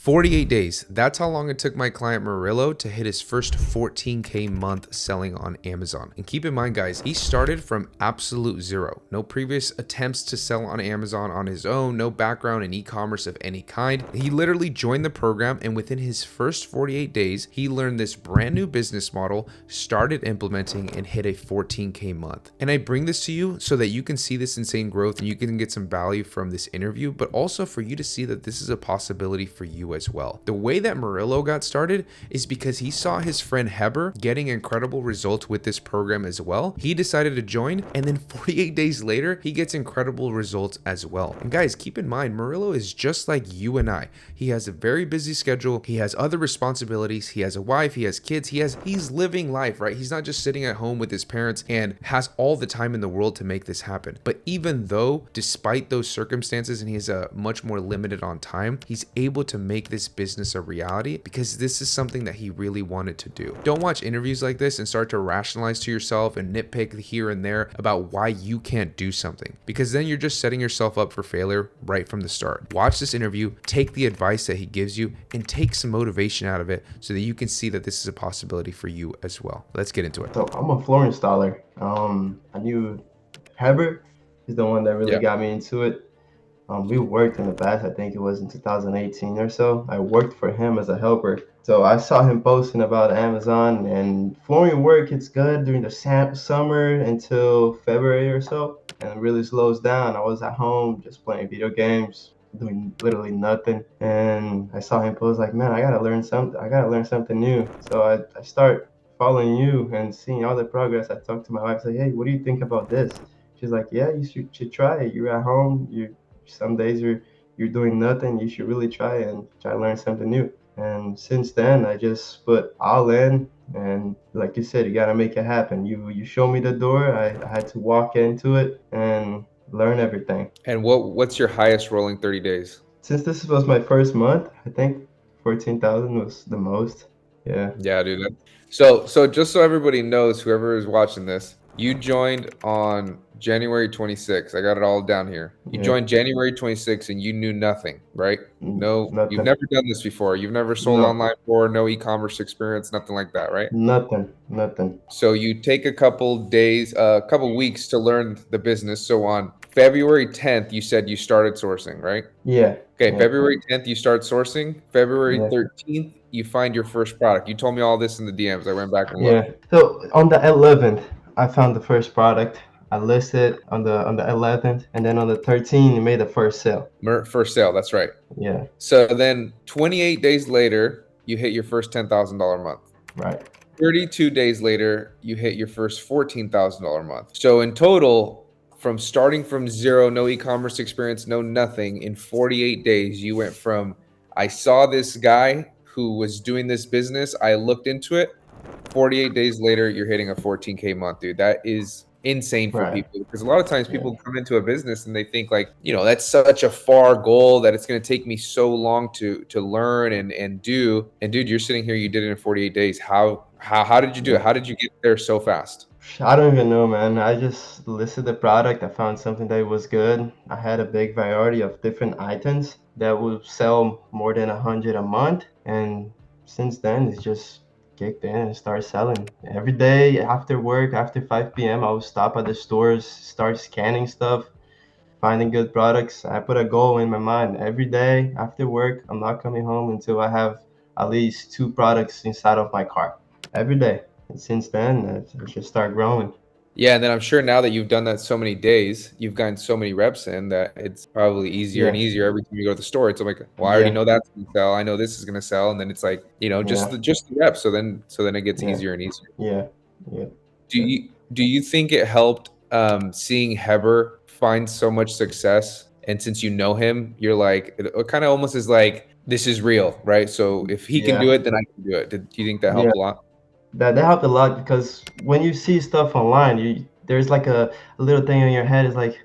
48 days. That's how long it took my client Murillo to hit his first 14K month selling on Amazon. And keep in mind, guys, he started from absolute zero. No previous attempts to sell on Amazon on his own, no background in e-commerce of any kind. He literally joined the program, and within his first 48 days, he learned this brand new business model, started implementing, and hit a 14K month. And I bring this to you so that you can see this insane growth and you can get some value from this interview, but also for you to see that this is a possibility for you as well. The way that Murillo got started is because he saw his friend Heber getting incredible results with this program as well. He decided to join, and then 48 days later, he gets incredible results as well. And guys, keep in mind, Murillo is just like you and I. He has a very busy schedule. He has other responsibilities. He has a wife. He has kids. He's living life, right? He's not just sitting at home with his parents and has all the time in the world to make this happen. But even though, despite those circumstances, and he is much more limited on time, he's able to make this business a reality because this is something that he really wanted to do. Don't watch interviews like this and start to rationalize to yourself and nitpick here and there about why you can't do something, because then you're just setting yourself up for failure right from the start. Watch this interview, take the advice that he gives you, and take some motivation out of it so that you can see that this is a possibility for you as well. Let's get into it. So I'm a floor installer. I knew Herbert is the one that really got me into it. We worked in the past, I think it was in 2018 or so. I worked for him as a helper. So I saw him posting about Amazon, and flooring work, it's good during the summer until February or so, and it really slows down. I was at home just playing video games, doing literally nothing. And I saw him post like, man, I gotta learn something new. So I start following you and seeing all the progress. I talked to my wife, say, hey, what do you think about this? She's like, yeah, you should try it. You're at home, some days you're doing nothing. You should really try to learn something new. And since then, I just put all in. And like you said, you gotta make it happen. You show me the door. I had to walk into it and learn everything. And what's your highest rolling 30 days? Since this was my first month, I think 14,000 was the most. Yeah. Yeah, dude. So just so everybody knows, whoever is watching this, you joined on January 26th. I got it all down here. You joined January 26th and you knew nothing, right? No, Nothing. you've never done this before. You've never sold online before, no e-commerce experience, nothing like that, right? Nothing. So you take a couple days, a couple weeks to learn the business. So on February 10th, you said you started sourcing, right? Yeah. Okay, February 10th, you start sourcing. February 13th, you find your first product. You told me all this in the DMs. I went back and looked. Yeah. So on the 11th, I found the first product. I listed on the 11th, and then on the 13th, you made the first sale. First sale, that's right. Yeah. So then 28 days later, you hit your first $10,000 month. Right. 32 days later, you hit your first $14,000 month. So in total, from starting from zero, no e-commerce experience, no nothing, in 48 days, you went from, I saw this guy who was doing this business, I looked into it, 48 days later, you're hitting a 14K month, dude. That is insane for people, because a lot of times people come into a business and they think like, that's such a far goal that it's going to take me so long to learn and do. And dude, you're sitting here, you did it in 48 days. How did you do it? How did you get there so fast? I don't even know, man. I just listed the product. I found something that was good. I had a big variety of different items that would sell more than 100 a month. And since then, it's just kicked in and start selling. Every day after work, after 5 p.m., I would stop at the stores, start scanning stuff, finding good products. I put a goal in my mind. Every day after work, I'm not coming home until I have at least 2 products inside of my car. Every day. And since then, I just start growing. Yeah, and then I'm sure now that you've done that so many days, you've gotten so many reps in that it's probably easier and easier every time you go to the store. It's like, well, I already know that's gonna sell. I know this is gonna sell, and then it's like, just the reps. So then it gets easier and easier. Yeah. Do you think it helped seeing Heber find so much success? And since you know him, you're like, it kind of almost is like, this is real, right? So if he can do it, then I can do it. Do you think that helped a lot? That helped a lot, because when you see stuff online, there's like a little thing in your head. Is like,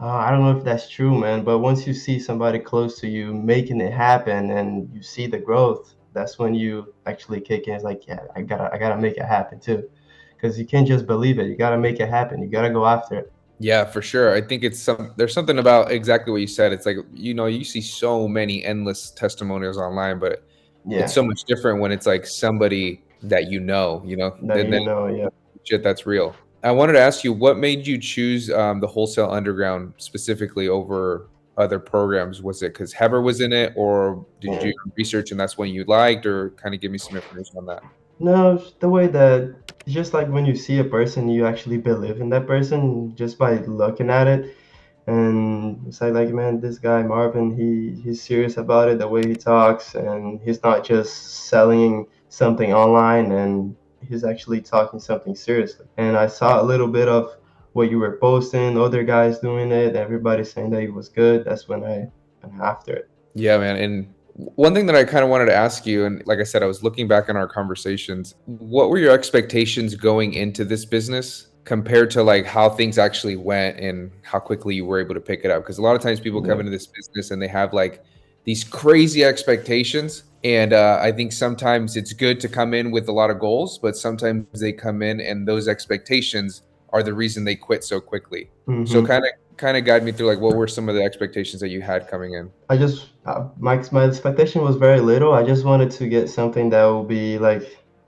I don't know if that's true, man. But once you see somebody close to you making it happen and you see the growth, that's when you actually kick in. It's like, yeah, I gotta make it happen too, because you can't just believe it. You gotta make it happen. You gotta go after it. Yeah, for sure. I think there's something about exactly what you said. It's like, you see so many endless testimonials online, but it's Yeah, so much different when it's like somebody that that then yeah. shit that's real. I wanted to ask you, what made you choose the Wholesale Underground specifically over other programs? Was it because Heber was in it, or did you do Yeah. your research and that's one you liked, or kind of give me some information on that? No, it's the way that it's just like when you see a person, you actually believe in that person just by looking at it. And it's like, man, this guy Marvin, he's serious about it, the way he talks, and he's not just selling something online, and he's actually talking something seriously. And I saw a little bit of what you were posting, other guys doing it, everybody saying that it was good. That's when I went after it. Yeah, man. And one thing that I kind of wanted to ask you, and like I said, I was looking back on our conversations. What were your expectations going into this business compared to like how things actually went and how quickly you were able to pick it up? Because a lot of times people come Yeah. into this business and they have like these crazy expectations. And I think sometimes it's good to come in with a lot of goals, but sometimes they come in and those expectations are the reason they quit so quickly. So Hmm. kind of guide me through like what were some of the expectations that you had coming in? I just my expectation was very little. I just wanted to get something that will be like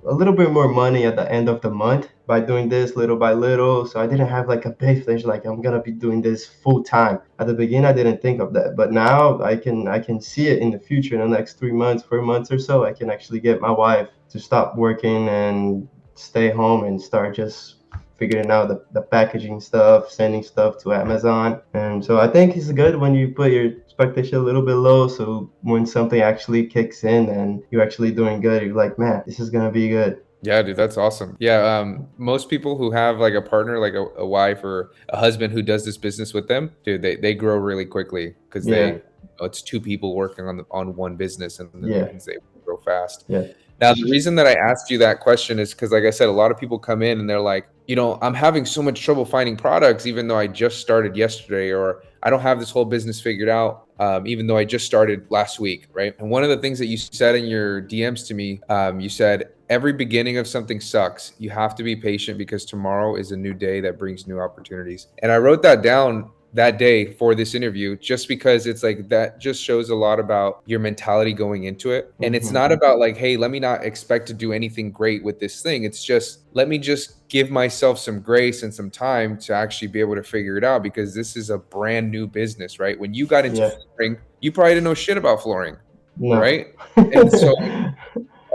a little bit more money at the end of the month by doing this little by little. So I didn't have like a big flash like I'm gonna be doing this full time. At the beginning, I didn't think of that, but now I can see it in the future. In the next 3 months, 4 months or so, I can actually get my wife to stop working and stay home and start just figuring out the packaging stuff, sending stuff to Amazon. And so I think it's good when you put your expectation a little bit low. So when something actually kicks in and you're actually doing good, you're like, man, this is gonna be good. Yeah, dude, that's awesome. Yeah, most people who have like a partner, like a wife or a husband who does this business with them, dude, they grow really quickly because Yeah, it's two people working on one business, and then they yeah, can say grow fast. yeah. Now, the reason that I asked you that question is because, like I said, a lot of people come in and they're like, I'm having so much trouble finding products, even though I just started yesterday, or I don't have this whole business figured out, even though I just started last week, right? And one of the things that you said in your DMs to me, you said, every beginning of something sucks. You have to be patient because tomorrow is a new day that brings new opportunities. And I wrote that down that day for this interview just because it's like that just shows a lot about your mentality going into it. And it's Hmm. not about like, hey, let me not expect to do anything great with this thing. It's just let me just give myself some grace and some time to actually be able to figure it out because this is a brand new business, right? When you got into Yeah, flooring, you probably didn't know shit about flooring, no. right? And so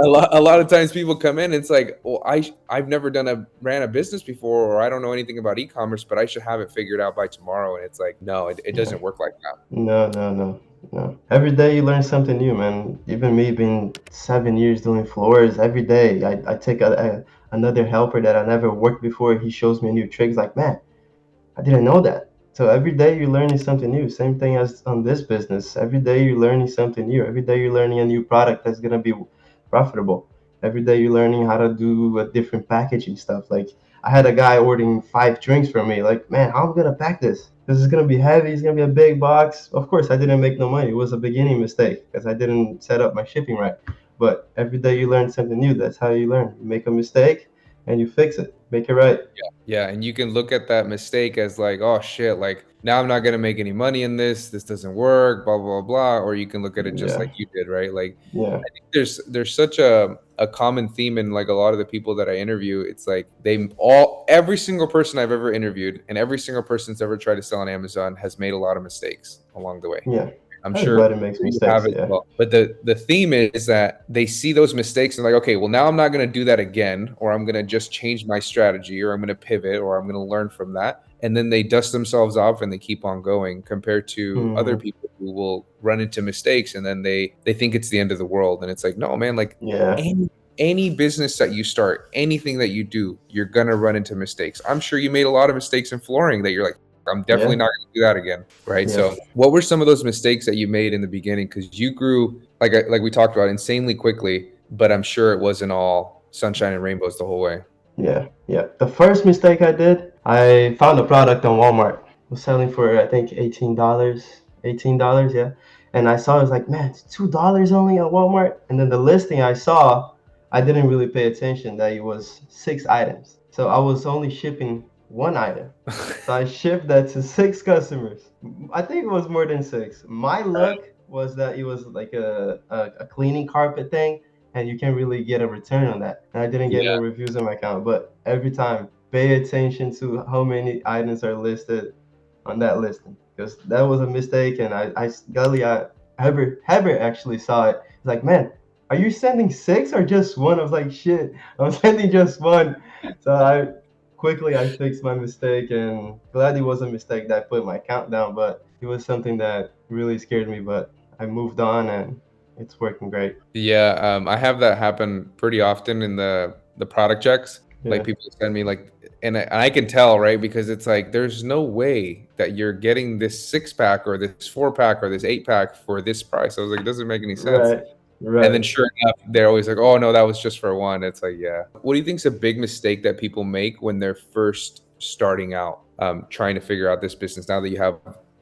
a lot of times people come in and it's like, well, I've never ran a business before, or I don't know anything about e-commerce, but I should have it figured out by tomorrow. And it's like, no, it Yeah. doesn't work like that. No, no, no, no. Every day you learn something new, man. Even me being 7 years doing floors, every day I take another helper that I never worked before. He shows me new tricks. Like, man, I didn't know that. So every day you're learning something new. Same thing as on this business. Every day you're learning something new. Every day you're learning a new product that's gonna be profitable. Every day you're learning how to do a different packaging stuff. Like I had a guy ordering 5 drinks from me. Like, man, how am I gonna pack this? This is gonna be heavy. It's gonna be a big box. Of course, I didn't make no money. It was a beginning mistake because I didn't set up my shipping right. But every day you learn something new. That's how you learn. You make a mistake and you fix it. Make it right. Yeah, and you can look at that mistake as like, oh shit, like now I'm not gonna make any money in this. This doesn't work, blah blah blah. Or you can look at it just Yeah. like you did, right? Like Yeah. I think there's such a common theme in like a lot of the people that I interview. It's like every single person I've ever interviewed and every single person that's ever tried to sell on Amazon has made a lot of mistakes along the way. Yeah, I'm sure everybody makes you have mistakes. as Yeah, well. But the theme is that they see those mistakes and like, okay, well now I'm not going to do that again, or I'm going to just change my strategy, or I'm going to pivot, or I'm going to learn from that. And then they dust themselves off and they keep on going compared to other hmm, people who will run into mistakes and then they think it's the end of the world. And it's like, no, man, like yeah, any business that you start, anything that you do, you're gonna run into mistakes. I'm sure you made a lot of mistakes in flooring that you're like, I'm definitely yeah, not gonna do that again. Right. yeah, So what were some of those mistakes that you made in the beginning? Because you grew like we talked about insanely quickly, but I'm sure it wasn't all sunshine and rainbows the whole way. yeah, yeah. The first mistake I did, I found a product on Walmart. It was selling for I think $18, $18, yeah. And I saw it was like, man, it's $2 only on Walmart. And then the listing I saw, I didn't really pay attention that it was 6 items. So I was only shipping one item. So I shipped that to 6 customers. I think it was more than six. My luck was that it was like a cleaning carpet thing, and you can't really get a return on that. And I didn't get no Yeah. reviews on my account. But every time, pay attention to how many items are listed on that listing, because that was a mistake. And Gully, Herbert actually saw it. He's like, man, are you sending six or just one? I was like, shit, I'm sending just one. So I fixed my mistake, and glad it was a mistake that I put my account down, but it was something that really scared me. But I moved on, and it's working great. Yeah, I have that happen pretty often in the product checks. Like Yeah, people send me like, and I can tell, right? Because it's like there's no way that you're getting this 6 pack or this 4 pack or this 8 pack for this price. I was like, it doesn't make any sense. right, And then right. sure enough, they're always like, oh no, that was just for one. It's like, yeah. What do you think is a big mistake that people make when they're first starting out, trying to figure out this business now that you have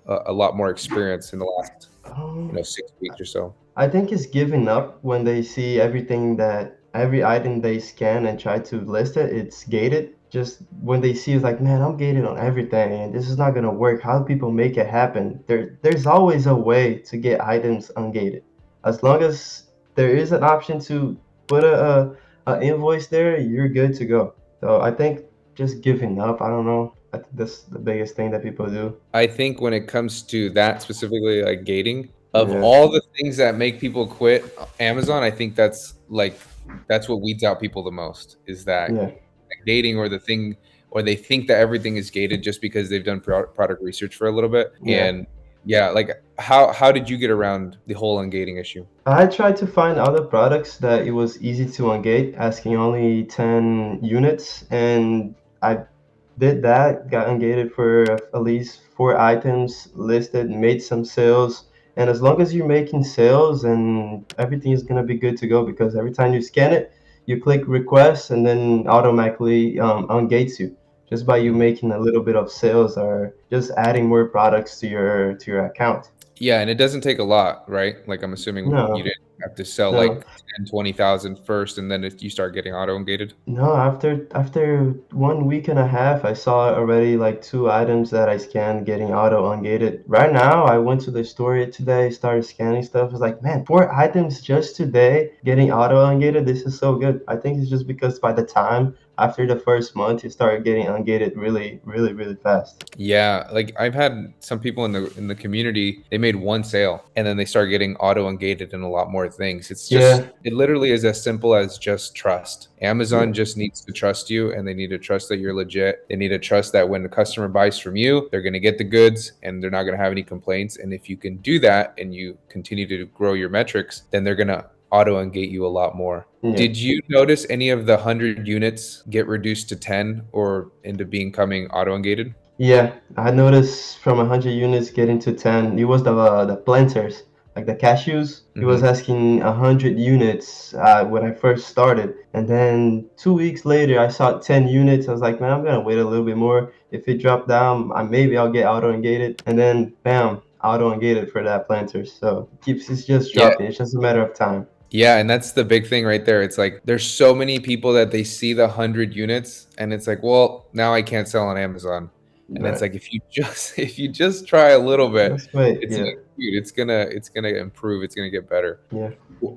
a lot more experience in the last, Um, 6 weeks or so? I think it's giving up when they see every item they scan and try to list it, it's gated. Just when they see it's like, man, I'm gated on everything and this is not gonna work. How do people make it happen? There's always a way to get items ungated. As long as there is an option to put a invoice there, you're good to go. So I think just giving up, I don't know. I think that's the biggest thing that people do. I think when it comes to that specifically, like gating, of Yeah, all the things that make people quit Amazon, I think that's what weeds out people the most is that yeah, gating or the thing, or they think that everything is gated just because they've done product research for a little bit. yeah. And yeah, like how did you get around the whole ungating issue? I tried to find other products that it was easy to ungate, asking only 10 units, and I did that, got ungated for at least 4 items listed, made some sales. And as long as you're making sales, and everything is gonna be good to go, because every time you scan it, you click request and then automatically ungates you just by you Mhm. making a little bit of sales or just adding more products to your account. Yeah, and it doesn't take a lot, right? Like I'm assuming you No, didn't have to sell no. like 10, 20,000 first, and then you start getting auto ungated. No, after 1 week and a half, I saw already like 2 items that I scanned getting auto ungated. Right now, I went to the store today, started scanning stuff. I was like, man, 4 items just today getting auto ungated. This is so good. I think it's just because by the time after the first month, you start getting ungated really, really, really fast. Yeah, like I've had some people in the community, they made one sale and then they start getting auto ungated in a lot more things. Yeah, It literally is as simple as just trust. yeah, Amazon just needs to trust you and they need to trust that you're legit. They need to trust that when the customer buys from you, they're going to get the goods and they're not going to have any complaints. And if you can do that and you continue to grow your metrics, then they're going to auto ungate you a lot more. yeah. Did you notice any of the 100 units get reduced to 10 or into becoming auto ungated? Yeah, I noticed from 100 units getting to 10. It was the planters, like the cashews. He was Hmm. asking 100 units when I first started, and then 2 weeks later I saw 10 units. I was like, man, I'm gonna wait a little bit more. If it dropped down, maybe I'll get auto ungated, and then bam, auto ungated for that planters. So it's just Yeah. dropping. It's just a matter of time. Yeah, and that's the big thing right there. It's like there's so many people that they see the 100 units and it's like, well, now I can't sell on Amazon. And it's Right. like if you just if you just try a little bit, Just wait. it's Yeah. like, dude, it's gonna improve, it's gonna get better. Yeah.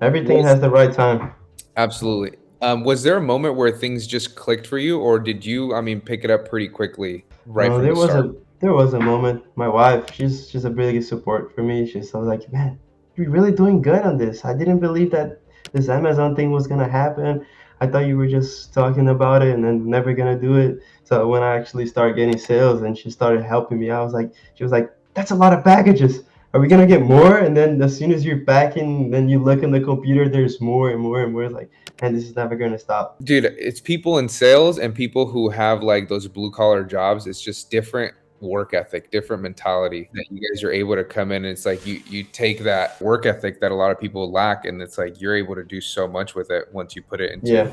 Everything Was has the right time. absolutely. Was there a moment where things just clicked for you, or did you, I mean, pick it up pretty quickly right No, from the start? there was a moment. My wife, she's a really good support for me. I was like, man, you're really doing good on this. I didn't believe that this Amazon thing was gonna happen. I thought you were just talking about it and then never gonna do it. So when I actually started getting sales and she started helping me, she was like, that's a lot of packages. Are we gonna get more? And then as soon as you're packing, then you look in the computer, there's more and more and more. It's like, man, this is never gonna stop. Dude, it's people in sales and people who have like those blue collar jobs. It's just different work ethic, different mentality that you guys are able to come in and it's like you take that work ethic that a lot of people lack and it's like you're able to do so much with it once you put it into Yeah.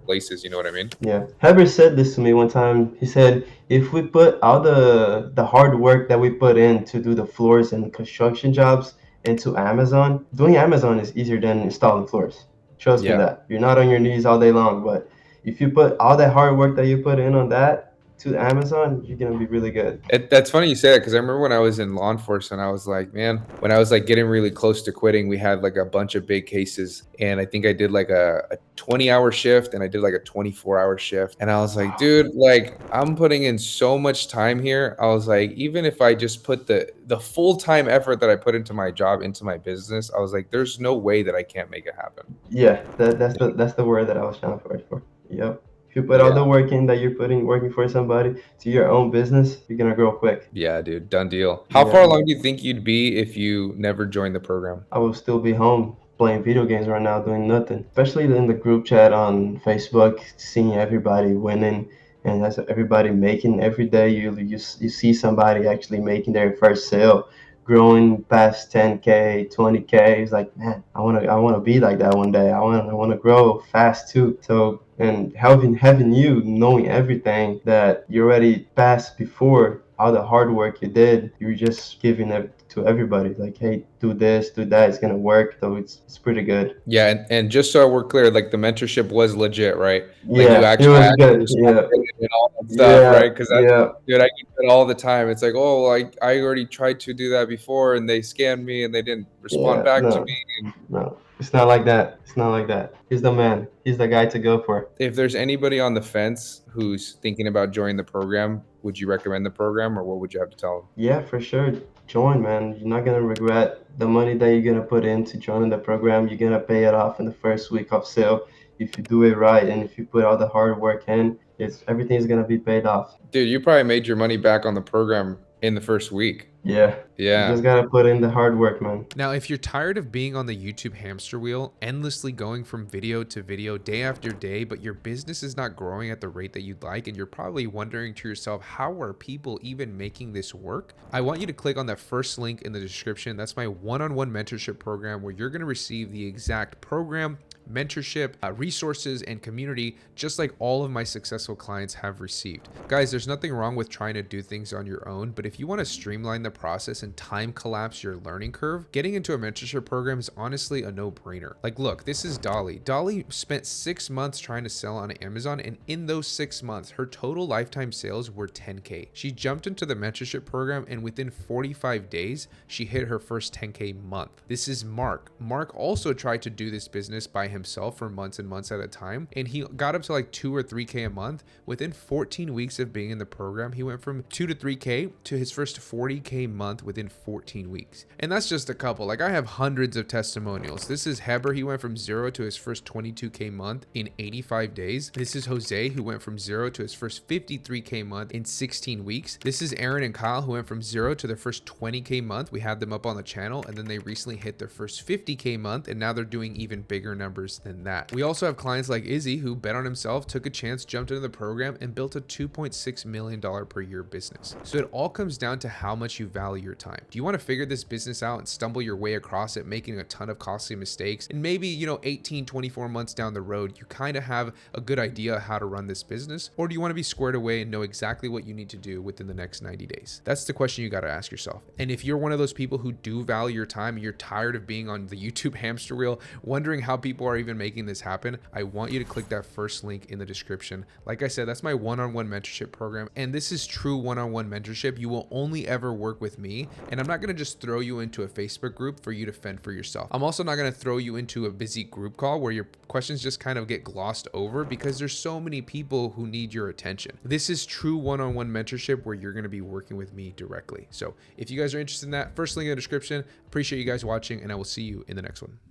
places, you know what I mean? Yeah, Heber said this to me one time. He said, if we put all the hard work that we put in to do the floors and construction jobs into Amazon, doing Amazon is easier than installing floors. Trust me Yeah. that. You're not on your knees all day long, but if you put all that hard work that you put in on that to Amazon, you're gonna be really good. That's funny you say that, because I remember when I was in law enforcement, I was like, man, when I was like getting really close to quitting, we had like a bunch of big cases, and I think I did like a 20-hour shift, and I did like a 24-hour shift, and I was like, Wow. dude, like I'm putting in so much time here. I was like, even if I just put the full-time effort that I put into my job into my business, I was like, there's no way that I can't make it happen. Yeah, that's the word that I was trying to find for. Yep. If you put all the Yeah. work in that you're putting working for somebody to your own business, you're gonna grow quick. Yeah, dude, done deal. How far Yeah. along do you think you'd be if you never joined the program? I will still be home playing video games right now, doing nothing. Especially in the group chat on Facebook, seeing everybody winning and that's everybody making every day. You see somebody actually making their first sale, growing past 10K, 20K. It's like, man, I wanna be like that one day. I wanna grow fast too. So and having you knowing everything that you already passed before, all the hard work you did, you're just giving it to everybody. Like, hey, do this, do that. It's gonna work. So it's pretty good. Yeah, and just so we're clear, like the mentorship was legit, right? Like you Yeah, it actually was had to good. respond Yeah, and all that stuff, yeah, right? Because that, yeah, dude, I get that all the time. It's like, oh, like I already tried to do that before, and they scammed me, and they didn't respond yeah. back to No, me. And no, it's not like that. It's not like that. He's the man. He's the guy to go for. if there's anybody on the fence who's thinking about joining the program, would you recommend the program, or what would you have to tell them? Yeah, for sure. Join, man. You're not gonna regret the money that you're gonna put into joining the program. You're gonna pay it off in the first week of sale if you do it right and if you put all the hard work in. It's everything's gonna be paid off. Dude, you probably made your money back on the program in the first week. Yeah, you Yeah. just gotta put in the hard work, man. Now, if you're tired of being on the YouTube hamster wheel, endlessly going from video to video day after day, but your business is not growing at the rate that you'd like, and you're probably wondering to yourself, how are people even making this work? I want you to click on that first link in the description. That's my one-on-one mentorship program, where you're going to receive the exact program, mentorship, resources, and community, just like all of my successful clients have received. Guys, there's nothing wrong with trying to do things on your own, but if you want to streamline the process and time collapse your learning curve, getting into a mentorship program is honestly a no-brainer. Like, look, this is Dolly. Dolly spent 6 months trying to sell on Amazon, and in those 6 months, her total lifetime sales were 10K. She jumped into the mentorship program, and within 45 days, she hit her first 10K month. This is Mark. Mark also tried to do this business by himself for months and months at a time, and he got up to like 2 or 3K a month. Within 14 weeks of being in the program, he went from 2 to 3K to his first 40K month within 14 weeks. And that's just a couple. Like, I have hundreds of testimonials. This is Heber. He went from 0 to his first 22K month in 85 days. This is Jose, who went from 0 to his first 53K month in 16 weeks. This is Aaron and Kyle, who went from 0 to their first 20K month. We had them up on the channel, and then they recently hit their first 50K month, and now they're doing even bigger numbers than that. We also have clients like Izzy, who bet on himself, took a chance, jumped into the program, and built a $2.6 million per year business. So it all comes down to how much you value your time. Do you want to figure this business out and stumble your way across it, making a ton of costly mistakes, and maybe, 18, 24 months down the road, you kind of have a good idea how to run this business? Or do you want to be squared away and know exactly what you need to do within the next 90 days? That's the question you got to ask yourself. And if you're one of those people who do value your time and you're tired of being on the YouTube hamster wheel, wondering how people are even making this happen, I want you to click that first link in the description. Like I said, that's my one-on-one mentorship program, and this is true one-on-one mentorship. You will only ever work with me, and I'm not going to just throw you into a Facebook group for you to fend for yourself. I'm also not going to throw you into a busy group call where your questions just kind of get glossed over because there's so many people who need your attention. This is true one-on-one mentorship where you're going to be working with me directly. So if you guys are interested in that, first link in the description. Appreciate you guys watching, and I will see you in the next one.